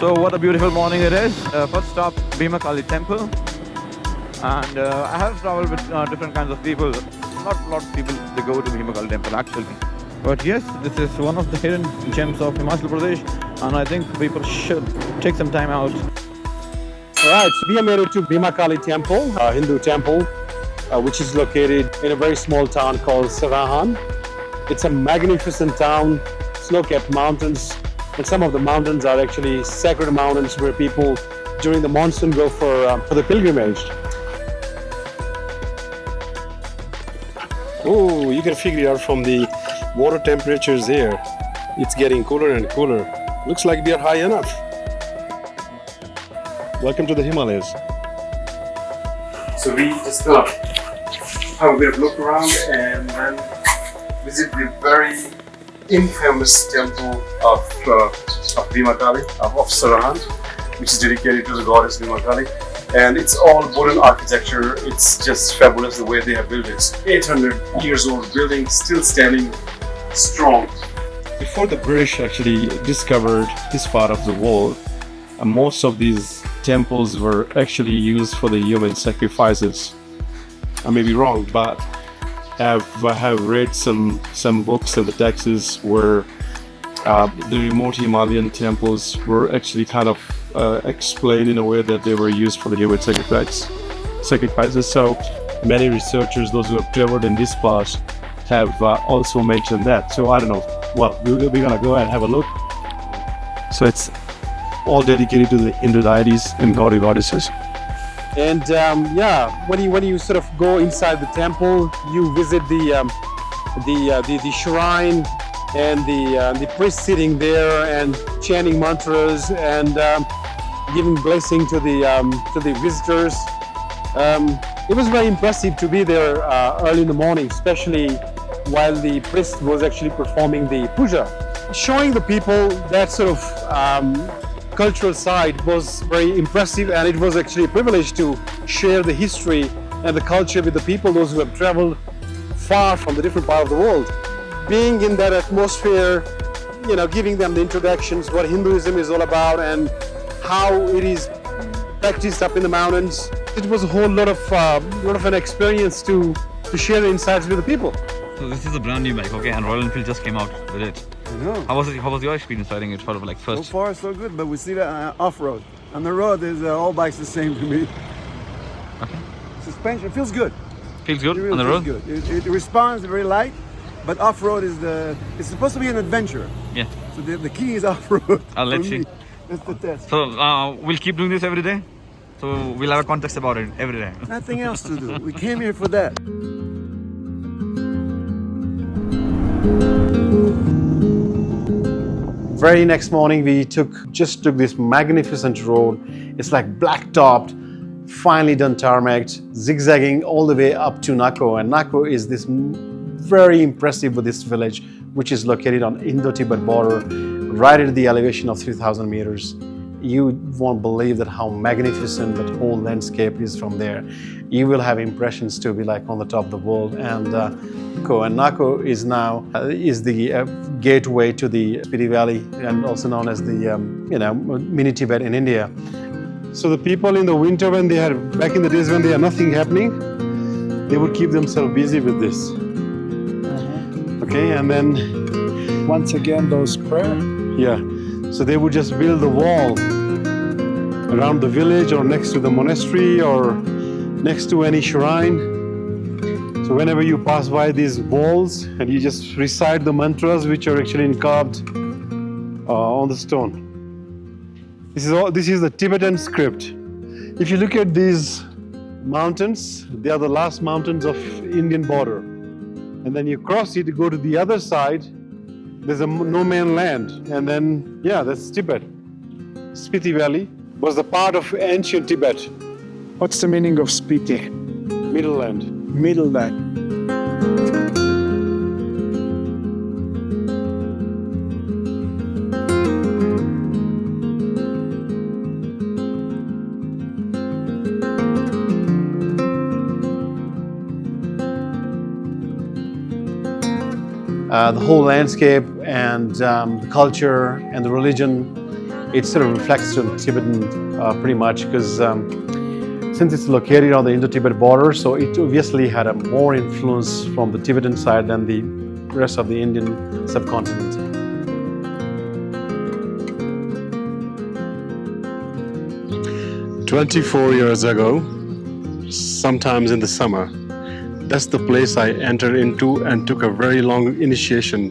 So what a beautiful morning it is. First stop, Bhima Kali temple. And I have traveled with different kinds of people. Not a lot of people, they go to Bhima Kali temple actually. But yes, this is one of the hidden gems of Himachal Pradesh. And I think people should take some time out. Alright, so we are made it to Bhima Kali temple, a Hindu temple, which is located in a very small town called Sarahan. It's a magnificent town, snow-capped mountains. And some of the mountains are actually sacred mountains where people during the monsoon go for the pilgrimage. Oh, you can figure it out from the water temperatures here. It's getting cooler and cooler. Looks like we are high enough. Welcome to the Himalayas. So we just have a bit of look around and then visit the very infamous temple of Bhima Kali, of Sarahan, which is dedicated to the goddess Bhima Kali. And it's all Buddhist architecture. It's just fabulous the way they have built it. 800 years old building, still standing strong. Before the British actually discovered this part of the world, most of these temples were actually used for the human sacrifices. I may be wrong, but I have read some books and the texts where the remote Himalayan temples were actually kind of explained in a way that they were used for the human sacrifices. So many researchers, those who have traveled in this part, have also mentioned that. So I don't know. Well, we're gonna go and have a look. So it's all dedicated to the Hindu deities and goddesses. And when you sort of go inside the temple, you visit the shrine and the priest sitting there and chanting mantras and giving blessing to the visitors. It was very impressive to be there early in the morning, especially while the priest was actually performing the puja. Showing the people that sort of cultural side was very impressive, and it was actually a privilege to share the history and the culture with the people, those who have traveled far from the different part of the world. Being in that atmosphere, giving them the introductions, what Hinduism is all about and how it is practiced up in the mountains. It was a whole lot of an experience to share the insights with the people. So this is a brand new bike, okay, and Royal Enfield just came out with it. I know. How was your experience riding it sort of like first? So far, so good, but we see that off-road. On the road, is all bikes the same to me. Okay. Suspension feels good. Feels good It really on the road? feels good. It responds very light, but off-road it's supposed to be an adventure. Yeah. So the key is off-road. Let's see. That's the test. So we'll keep doing this every day? So we'll have a context about it every day. Nothing else to do. We came here for that. Very next morning, we just took this magnificent road. It's like black-topped, finely done tarmacked, zigzagging all the way up to Nako. And Nako is this very impressive Buddhist village, which is located on Indo-Tibet border, right at the elevation of 3,000 meters. You won't believe that how magnificent that whole landscape is from there. You will have impressions to be like on the top of the world. And Nako is now the gateway to the Spiti Valley, and also known as the mini Tibet in India. So the people in the winter, when they had back in the days when they had nothing happening, they would keep themselves busy with this. Okay, and then once again those prayer. Yeah. So they would just build a wall around the village or next to the monastery or next to any shrine. So whenever you pass by these walls and you just recite the mantras which are actually carved on the stone. This is the Tibetan script. If you look at these mountains, they are the last mountains of Indian border. And then you cross it to go to the other side. There's a no man land, and then, that's Tibet. Spiti Valley was the part of ancient Tibet. What's the meaning of Spiti? Middle land. Middle land. The whole landscape and the culture and the religion it sort of reflects on Tibetan pretty much, because since it's located on the Indo-Tibet border, so it obviously had a more influence from the Tibetan side than the rest of the Indian subcontinent. "24 years ago, sometimes in the summer, that's the place I entered into and took a very long initiation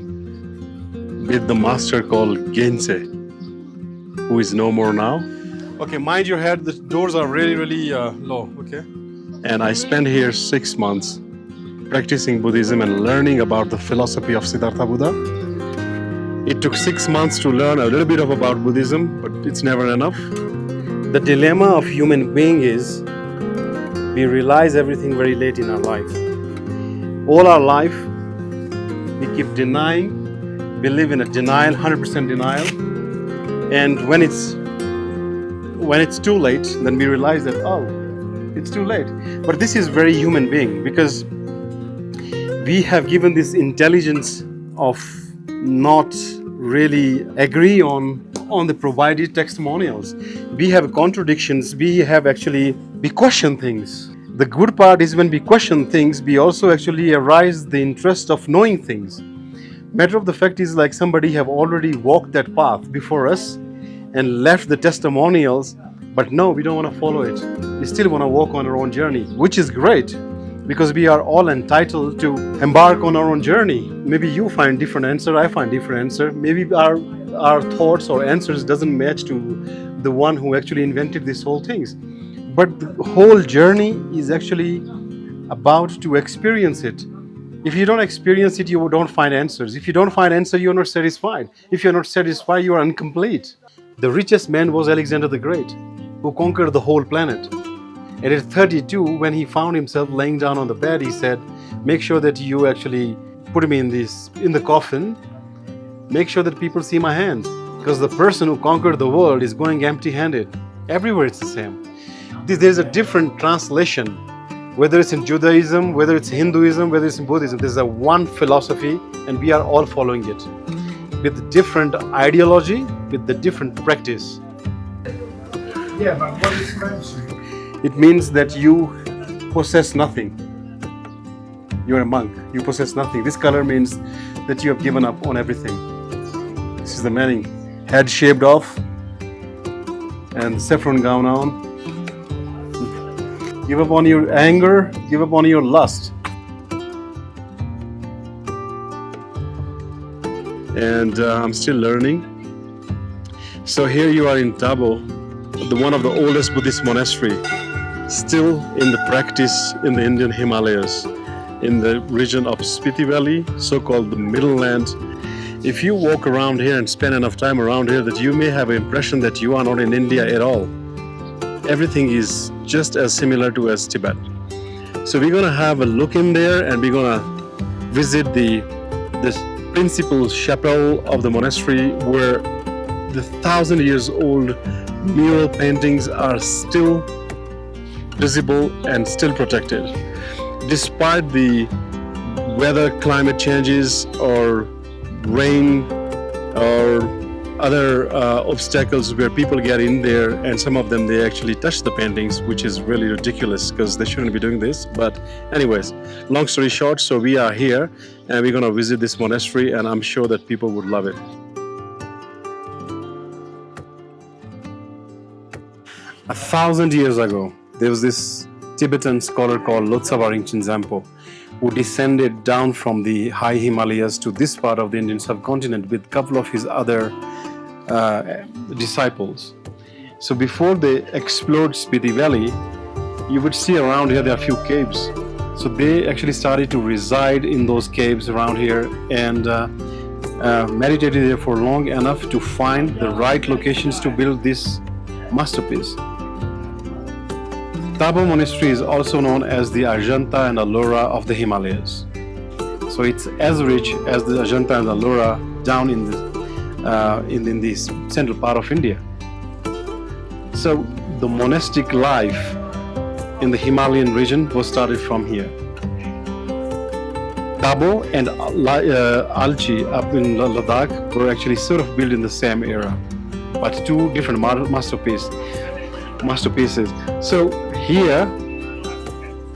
with the master called Gense, who is no more now." Okay, mind your head, the doors are really low, okay? "And I spent here 6 months practicing Buddhism and learning about the philosophy of Siddhartha Buddha. It took 6 months to learn a little bit about Buddhism, but it's never enough. The dilemma of human being is we realize everything very late in our life. All our life, we keep denying, we live in a denial, 100% denial. And when it's too late, then we realize that, oh, it's too late. But this is very human being, because we have given this intelligence of not really agree on the provided testimonials. We have contradictions, we question things. The good part is when we question things, we also actually arise the interest of knowing things. Matter of the fact is, like, somebody have already walked that path before us and left the testimonials, but no, we don't want to follow it. We still want to walk on our own journey, which is great, because we are all entitled to embark on our own journey. Maybe you find different answer, I find different answer. Maybe our thoughts or answers doesn't match to the one who actually invented these whole things. But the whole journey is actually about to experience it. If you don't experience it, you don't find answers. If you don't find answer, you're not satisfied. If you're not satisfied, you are incomplete. The richest man was Alexander the Great, who conquered the whole planet. And at 32, when he found himself laying down on the bed, he said, make sure that you actually put me in the coffin. Make sure that people see my hand, because the person who conquered the world is going empty-handed. Everywhere it's the same. There's a different translation, whether it's in Judaism, whether it's Hinduism, whether it's in Buddhism. There's a one philosophy, and we are all following it with different ideology, with the different practice. Yeah, but what is French? It means that you possess nothing. You're a monk. You possess nothing. This color means that you have given up on everything. This is the meaning. Head shaved off and saffron gown on. Give up on your anger. Give up on your lust. And I'm still learning. So here you are in Tabo, one of the oldest Buddhist monastery, still in the practice in the Indian Himalayas, in the region of Spiti Valley, so-called the Middle Land. If you walk around here and spend enough time around here, that you may have an impression that you are not in India at all. Everything is just as similar to as Tibet. So we're gonna have a look in there, and we're gonna visit the principal chapel of the monastery, where the 1,000 years old mural paintings are still visible and still protected. Despite the weather, climate changes, or rain, or other obstacles where people get in there, and some of them, they actually touch the paintings, which is really ridiculous because they shouldn't be doing this. But anyways, long story short, so we are here and we're going to visit this monastery, and I'm sure that people would love it. 1,000 years ago, there was this Tibetan scholar called Lotsa Waringchen Zampo, who descended down from the High Himalayas to this part of the Indian subcontinent with a couple of his other disciples. So before they explored Spiti Valley, you would see around here there are a few caves. So they actually started to reside in those caves around here and meditated there for long enough to find the right locations to build this masterpiece. Tabo monastery is also known as the Ajanta and Ellora of the Himalayas. So it's as rich as the Ajanta and Ellora down in the central part of India. So the monastic life in the Himalayan region was started from here. Tabo and Alchi up in Ladakh were actually sort of built in the same era. but two different masterpieces. So here,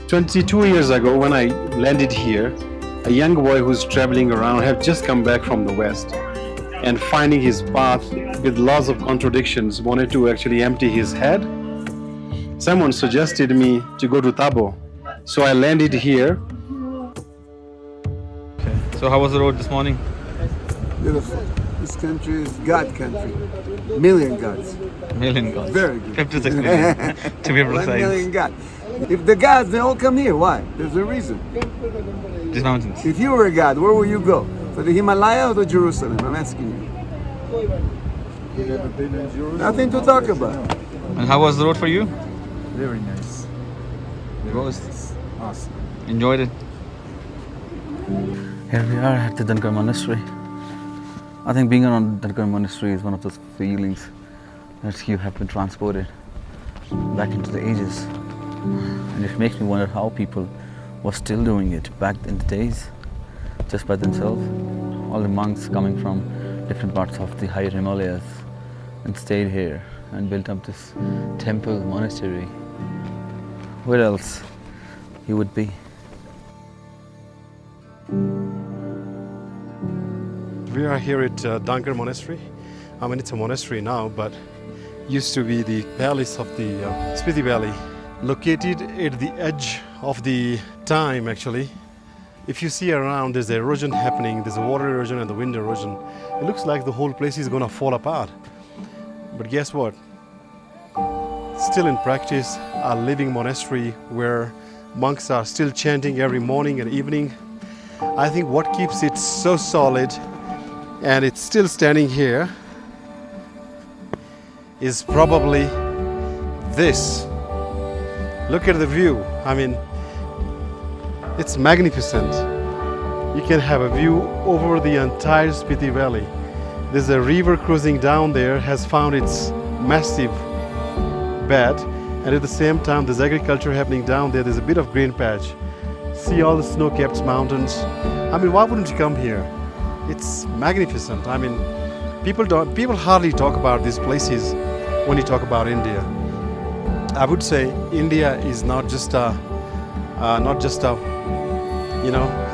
22 years ago when I landed here, a young boy who's traveling around have just come back from the West and finding his path with lots of contradictions, wanted to actually empty his head. Someone suggested me to go to Tabo. So I landed here. So how was the road this morning? Beautiful. This country is God country. Million gods. Million gods. Very good. 56 million, to be 1 precise. million gods. If the gods, they all come here. Why? There's a reason. These mountains. If you were a god, where will you go? To the Himalayas or to Jerusalem? I'm asking you. Nothing to talk about. And how was the road for you? Very nice. It was. Awesome. Enjoyed it. Here we are at the Dhankar monastery. I think being around Dhankar monastery is one of those feelings that you have been transported back into the ages. And it makes me wonder how people were still doing it back in the days, just by themselves. All the monks coming from different parts of the High Himalayas and stayed here and built up this temple, monastery. Where else he would be? We are here at Dhankar Monastery. I mean, it's a monastery now, but used to be the palace of the Spiti Valley, located at the edge of the time actually. If you see around, there's erosion happening, there's a water erosion and the wind erosion. It looks like the whole place is gonna fall apart. But guess what? Still in practice, a living monastery where monks are still chanting every morning and evening. I think what keeps it so solid and it's still standing here is probably this. Look at the view. I mean, it's magnificent. You can have a view over the entire Spiti Valley. There's a river cruising down there, has found its massive bed, and at the same time there's agriculture happening down there. There's a bit of green patch. See all the snow-capped mountains. I mean, why wouldn't you come here? It's magnificent. I mean, people hardly talk about these places when you talk about India. I would say India is not just a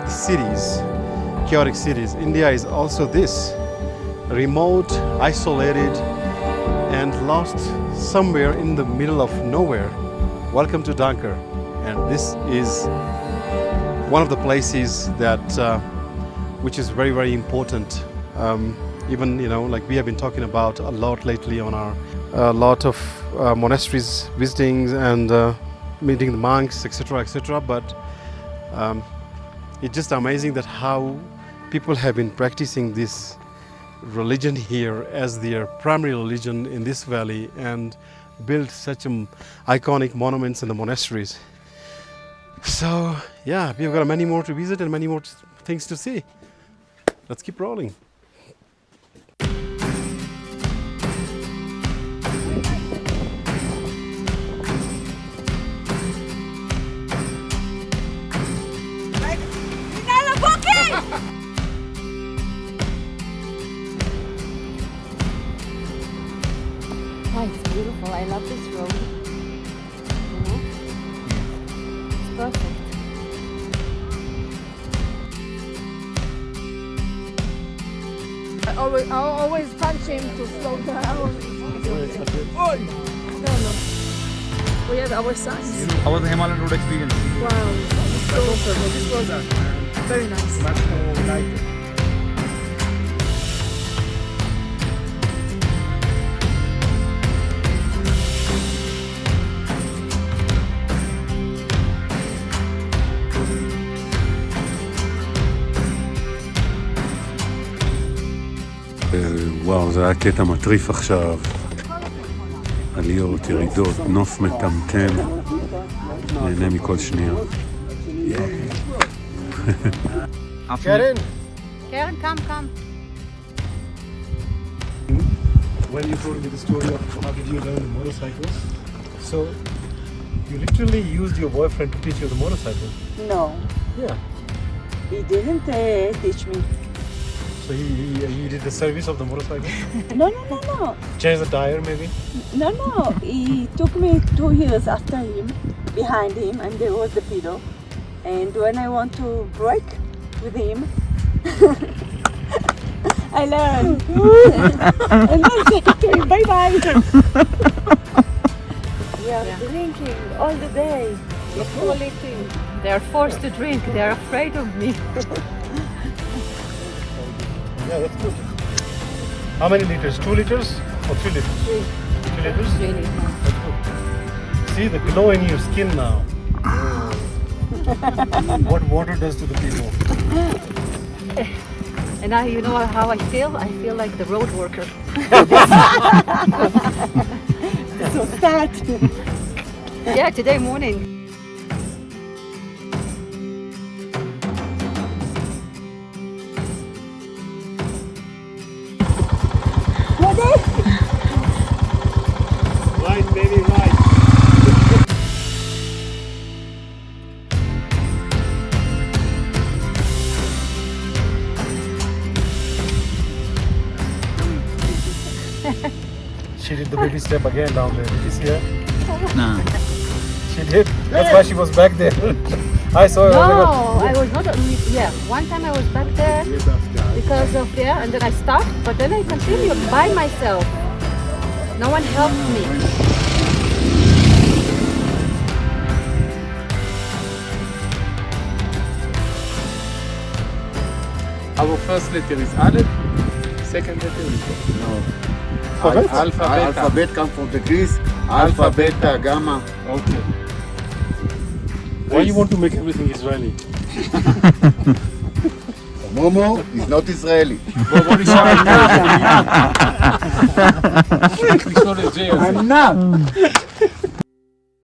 cities, chaotic cities. India is also this remote, isolated, and lost somewhere in the middle of nowhere. Welcome to Dhankar, and this is one of the places that which is very, very important. Even like we have been talking about a lot lately on our lot of monasteries visiting and meeting the monks, etc., etc. But it's just amazing that how people have been practicing this religion here as their primary religion in this valley and built such iconic monuments in the monasteries. So yeah, we've got many more to visit and many more things to see. Let's keep rolling. Oh, it's beautiful. I love this road. It's perfect. I always punch him to slow down. No. We had our signs. How was the Himalayan road experience? Wow, this was very nice. Much more lighter. וואו, זה היה קטע מטריף עכשיו. עליות, ירידות, נוף מטמטם. נהנה מכל שנייה. Karen, Karen, come. When you told me the story of how did you learn the motorcycle, so you literally used your boyfriend to teach you the motorcycle. No, Yeah. he didn't teach me. So he did the service of the motorcycle? No. Change the tire maybe? No. He took me 2 years after him, behind him, and there was the pillow. And when I want to break with him, I learned. And I said to him, bye-bye. We are drinking all the day. Equality. They are forced to drink. They are afraid of me. Yeah, that's good. How many liters? 2 liters or 3 liters? 3 liters? Really. That's good. See the glow in your skin now. What water does to the people. And you know how I feel? I feel like the road worker. So sad. Yeah, today morning. Right, baby, right. She did the baby step again down there. Did you see her? No. She did. That's why she was back there. I saw her. No, I was not. Yeah, one time I was back there because of and then I stopped, but then I continued by myself. No one helped me. Our first letter is Aleph, second letter is No. Alpha, beta. Alphabet come from the Greece. Alpha, beta, gamma. Okay. Why you want to make everything Israeli? Momo is not Israeli. What is I'm not.